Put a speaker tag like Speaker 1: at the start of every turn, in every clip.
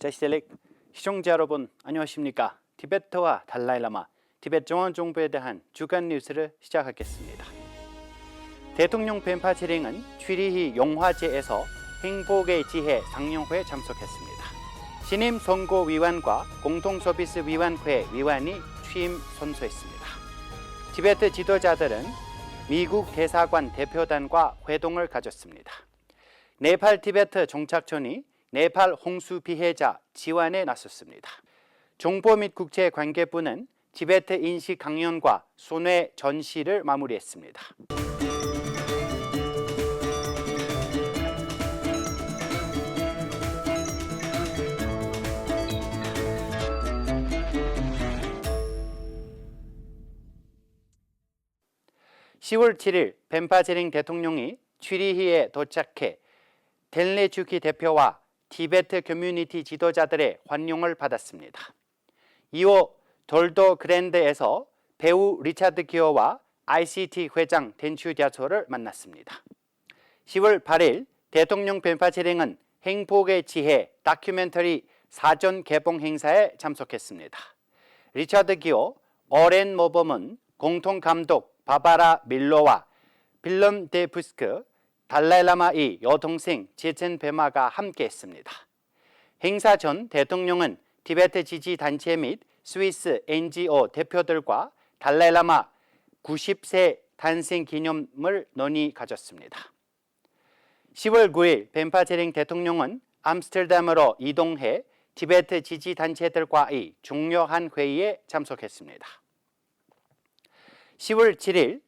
Speaker 1: 자시델릭 시청자 여러분 안녕하십니까? 티베트와 달라이라마, 티베트 중앙정부에 대한 주간 뉴스를 시작하겠습니다. 대통령 벤파치링은 취리히 용화제에서 행복의 지혜 상영회에 참석했습니다. 신임 선거위원과 공동서비스위원회 위원이 취임 선서했습니다. 티베트 지도자들은 미국 대사관 대표단과 회동을 가졌습니다. 네팔 티베트 정착촌이 네팔 홍수 피해자 지원에 나섰습니다. 정보 및 국제관계부는 티베트 인식 강연과 손해 전시를 마무리했습니다. (10월 7일) 벤파체링 대통령이 취리히에 도착해 델레주키 대표와 티베트 커뮤니티 지도자들의 환영을 받았습니다. 이후 돌도 그랜드에서 배우 리차드 기어와 ICT 회장 덴추디아소를 만났습니다. 10월 8일 대통령 벤파체링은 행복의 지혜 다큐멘터리 사전 개봉 행사에 참석했습니다. 리차드 기어, 어렌 모범은 공동감독 바바라 밀로와 빌럼 데푸스크, 달라이라마의 여동생 제첸 베마가 함께했습니다. 행사 전 대통령은 티베트 지지단체 및 스위스 NGO 대표들과 달라이라마 90세 탄생 기념을 논의 가졌습니다. 10월 9일 벤파체링 대통령은 암스테르담으로 이동해 티베트 지지단체들과의 중요한 회의에 참석했습니다. 10월 7일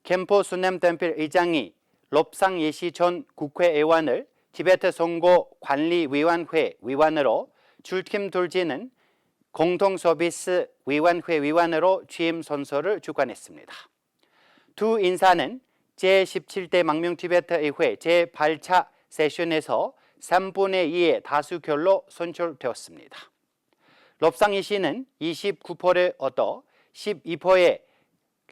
Speaker 1: 켐포 순남템필 의장이 롭상 예시 전 국회의원을 티베트 선거관리위원회 위원으로 줄킴 돌지는 공동서비스위원회 위원으로 취임 선서를 주관했습니다. 두 인사는 제17대 망명 티베트 의회 제8차 세션에서 3분의 2의 다수결로 선출되었습니다. 롭상 예시는 29%를 얻어 12%의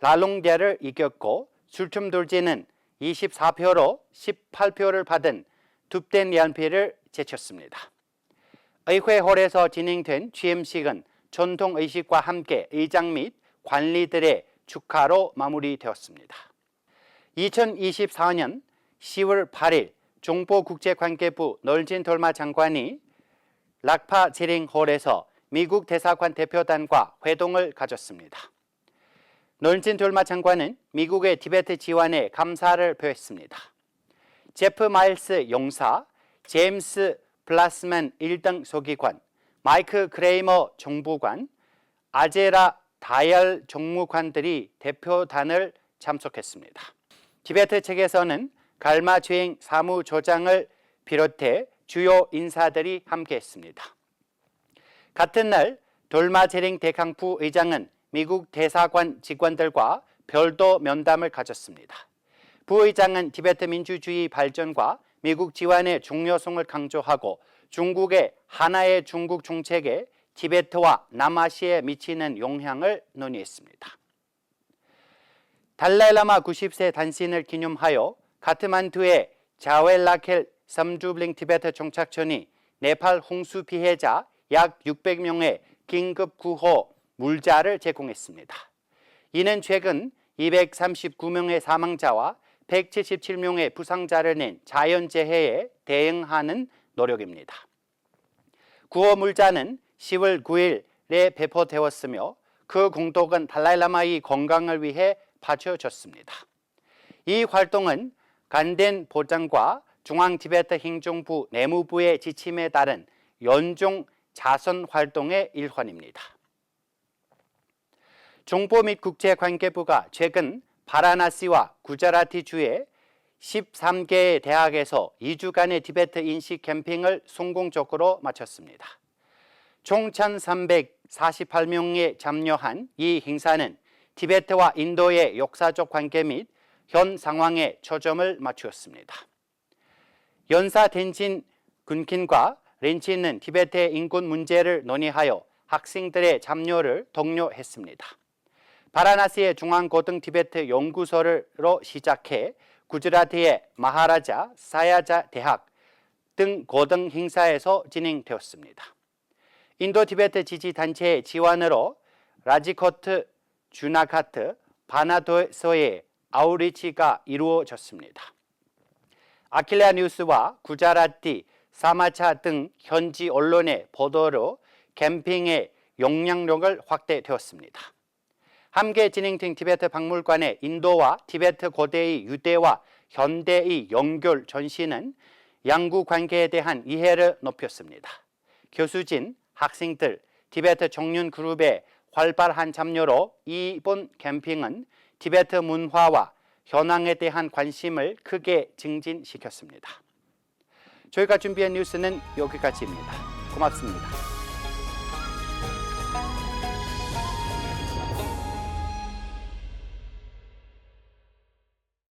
Speaker 1: 라롱디아를 이겼고 줄춤 돌지는 24표로 18표를 받은 둡덴 얀피를 제쳤습니다. 의회홀에서 진행된 취임식은 전통의식과 함께 의장 및 관리들의 축하로 마무리되었습니다. 2024년 10월 8일 정보국제관계부 널진 돌마 장관이 락파 제링홀에서 미국 대사관 대표단과 회동을 가졌습니다. 널진 돌마 장관은 미국의 티베트 지원에 감사를 표했습니다. 제프 마일스 용사, 제임스 블라스맨 1등 서기관, 마이크 크레이머 정보관, 아제라 다이얼 정무관들이 대표단을 참석했습니다. 티베트 측에서는 갈마 주행 사무조장을 비롯해 주요 인사들이 함께했습니다. 같은 날 돌마 제링 대강부 의장은 미국 대사관 직원들과 별도 면담을 가졌습니다. 부의장은 티베트 민주주의 발전과 미국 지원의 중요성을 강조하고 중국의 하나의 중국 정책에 티베트와 남아시아에 미치는 영향을 논의했습니다. 달라이라마 90세 단신을 기념하여 카트만두의 자웰라켈 삼주블링 티베트 정착촌이 네팔 홍수 피해자 약 600명의 긴급 구호 물자를 제공했습니다. 이는 최근 239명의 사망자와 177명의 부상자를 낸 자연재해에 대응하는 노력입니다. 구호 물자는 10월 9일에 배포되었으며 그 공덕은 달라이라마의 건강을 위해 바쳐졌습니다. 이 활동은 간덴 보장과 중앙 티베트 행정부 내무부의 지침에 따른 연중 자선 활동의 일환입니다. 정보 및 국제관계부가 최근 바라나시와 구자라티 주의 13개의 대학에서 2주간의 티베트 인식 캠핑을 성공적으로 마쳤습니다. 총 1,348명이 참여한 이 행사는 티베트와 인도의 역사적 관계 및 현 상황에 초점을 맞추었습니다. 연사 덴진 군킨과 렌치는 티베트의 인권 문제를 논의하여 학생들의 참여를 독려했습니다. 바라나시의 중앙고등 티베트 연구소로 시작해 구자라트의 마하라자 사야자 대학 등 고등 행사에서 진행되었습니다. 인도 티베트 지지단체의 지원으로 라지코트, 주나카트, 바나도에서의 아우리치가 이루어졌습니다. 아킬레아 뉴스와 구자라티, 사마차 등 현지 언론의 보도로 캠핑의 영향력을 확대되었습니다. 함께 진행된 티베트 박물관의 인도와 티베트 고대의 유대와 현대의 연결 전시는 양국 관계에 대한 이해를 높였습니다. 교수진, 학생들, 티베트 청년 그룹의 활발한 참여로 이번 캠핑은 티베트 문화와 현황에 대한 관심을 크게 증진시켰습니다. 저희가 준비한 뉴스는 여기까지입니다. 고맙습니다.